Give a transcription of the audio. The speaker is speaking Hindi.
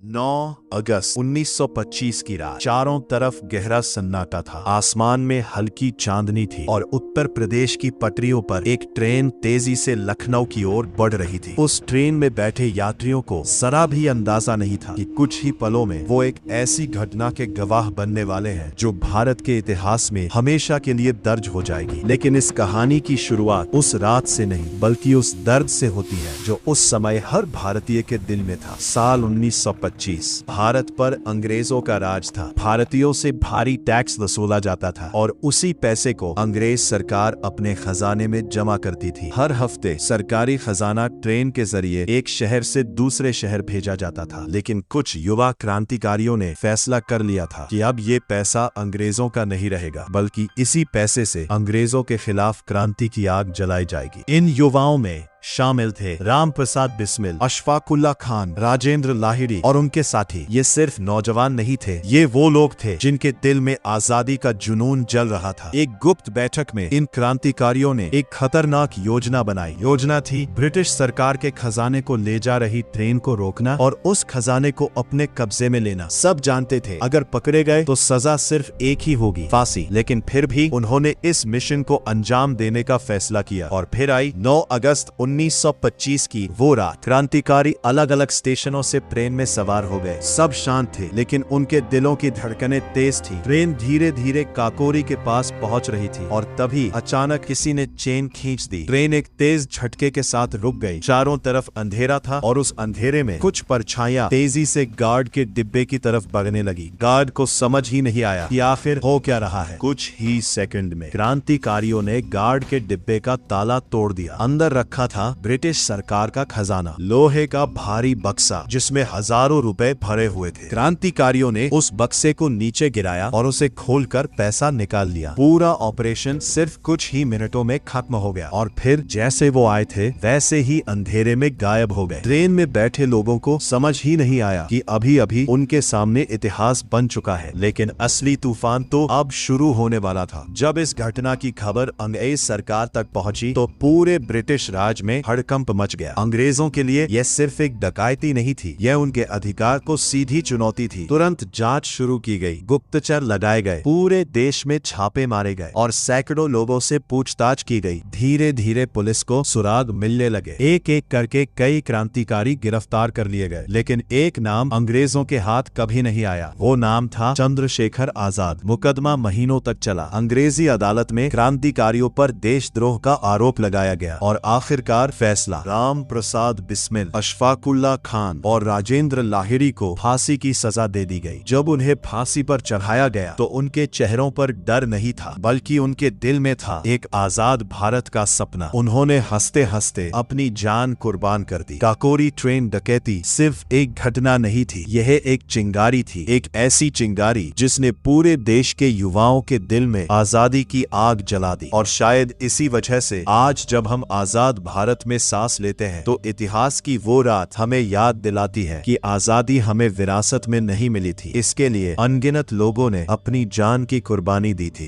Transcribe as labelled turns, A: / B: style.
A: 9 अगस्त 1925 की रात। चारों तरफ गहरा सन्नाटा था। आसमान में हल्की चांदनी थी और उत्तर प्रदेश की पटरियों पर एक ट्रेन तेजी से लखनऊ की ओर बढ़ रही थी। उस ट्रेन में बैठे यात्रियों को जरा भी अंदाजा नहीं था कि कुछ ही पलों में वो एक ऐसी घटना के गवाह बनने वाले हैं जो भारत के इतिहास में हमेशा के लिए दर्ज हो जाएगी। लेकिन इस कहानी की शुरुआत उस रात से नहीं बल्कि उस दर्द से होती है जो उस समय हर भारतीय के दिल में था। साल 1925। भारत पर अंग्रेजों का राज था। भारतीयों से भारी टैक्स वसूला जाता था और उसी पैसे को अंग्रेज सरकार अपने खजाने में जमा करती थी। हर हफ्ते सरकारी खजाना ट्रेन के जरिए एक शहर से दूसरे शहर भेजा जाता था। लेकिन कुछ युवा क्रांतिकारियों ने फैसला कर लिया था कि अब ये पैसा अंग्रेजों का नहीं रहेगा, बल्कि इसी पैसे से अंग्रेजों के खिलाफ क्रांति की आग जलाई जाएगी। इन युवाओं में शामिल थे राम प्रसाद बिस्मिल, अशफाक उल्लाह खान, राजेंद्र लाहिड़ी और उनके साथी। ये सिर्फ नौजवान नहीं थे, ये वो लोग थे जिनके दिल में आजादी का जुनून जल रहा था। एक गुप्त बैठक में इन क्रांतिकारियों ने एक खतरनाक योजना बनाई। योजना थी ब्रिटिश सरकार के खजाने को ले जा रही ट्रेन को रोकना और उस खजाने को अपने कब्जे में लेना। सब जानते थे अगर पकड़े गए तो सजा सिर्फ एक ही होगी, फांसी। लेकिन फिर भी उन्होंने इस मिशन को अंजाम देने का फैसला किया। और फिर आई 9 अगस्त 1925 की वो रात। क्रांतिकारी अलग अलग स्टेशनों से ट्रेन में सवार हो गए। सब शांत थे, लेकिन उनके दिलों की धड़कनें तेज थी। ट्रेन धीरे धीरे काकोरी के पास पहुंच रही थी और तभी अचानक किसी ने चेन खींच दी। ट्रेन एक तेज झटके के साथ रुक गई। चारों तरफ अंधेरा था और उस अंधेरे में कुछ परछाइयां तेजी से गार्ड के डिब्बे की तरफ बढ़ने लगी। गार्ड को समझ ही नहीं आया कि आखिर हो क्या रहा है। कुछ ही सेकंड में क्रांतिकारियों ने गार्ड के डिब्बे का ताला तोड़ दिया। अंदर रखा था ब्रिटिश सरकार का खजाना, लोहे का भारी बक्सा जिसमें हजारों रुपए भरे हुए थे। क्रांतिकारियों ने उस बक्से को नीचे गिराया और उसे खोलकर पैसा निकाल लिया। पूरा ऑपरेशन सिर्फ कुछ ही मिनटों में खत्म हो गया और फिर जैसे वो आए थे वैसे ही अंधेरे में गायब हो गए। ट्रेन में बैठे लोगों को समझ ही नहीं आया कि अभी अभी उनके सामने इतिहास बन चुका है। लेकिन असली तूफान तो अब शुरू होने वाला था। जब इस घटना की खबर अंग्रेज सरकार तक पहुंची तो पूरे ब्रिटिश राज में हड़कंप मच गया। अंग्रेजों के लिए यह सिर्फ एक डकैती नहीं थी, यह उनके अधिकार को सीधी चुनौती थी। तुरंत जांच शुरू की गई, गुप्तचर लगाए गए, पूरे देश में छापे मारे गए और सैकड़ों लोगों से पूछताछ की गई। धीरे धीरे पुलिस को सुराग मिलने लगे। एक एक करके कई क्रांतिकारी गिरफ्तार कर लिए गए। लेकिन एक नाम अंग्रेजों के हाथ कभी नहीं आया। वो नाम था चंद्रशेखर आजाद। मुकदमा महीनों तक चला। अंग्रेजी अदालत में क्रांतिकारियों पर देशद्रोह का आरोप लगाया गया और आखिरकार फैसला। राम प्रसाद बिस्मिल, अशफाक उल्लाह खान और राजेंद्र लाहिड़ी को फांसी की सजा दे दी गई। जब उन्हें फांसी पर चढ़ाया गया तो उनके चेहरों पर डर नहीं था, बल्कि उनके दिल में था एक आजाद भारत का सपना। उन्होंने हंसते हंसते अपनी जान कुर्बान कर दी। काकोरी ट्रेन डकैती सिर्फ एक घटना नहीं थी, यह एक चिंगारी थी। एक ऐसी चिंगारी जिसने पूरे देश के युवाओं के दिल में आजादी की आग जला दी। और शायद इसी वजह से आज जब हम आजाद भारत में सांस लेते हैं तो इतिहास की वो रात हमें याद दिलाती है कि आजादी हमें विरासत में नहीं मिली थी, इसके लिए अनगिनत लोगों ने अपनी जान की कुर्बानी दी थी।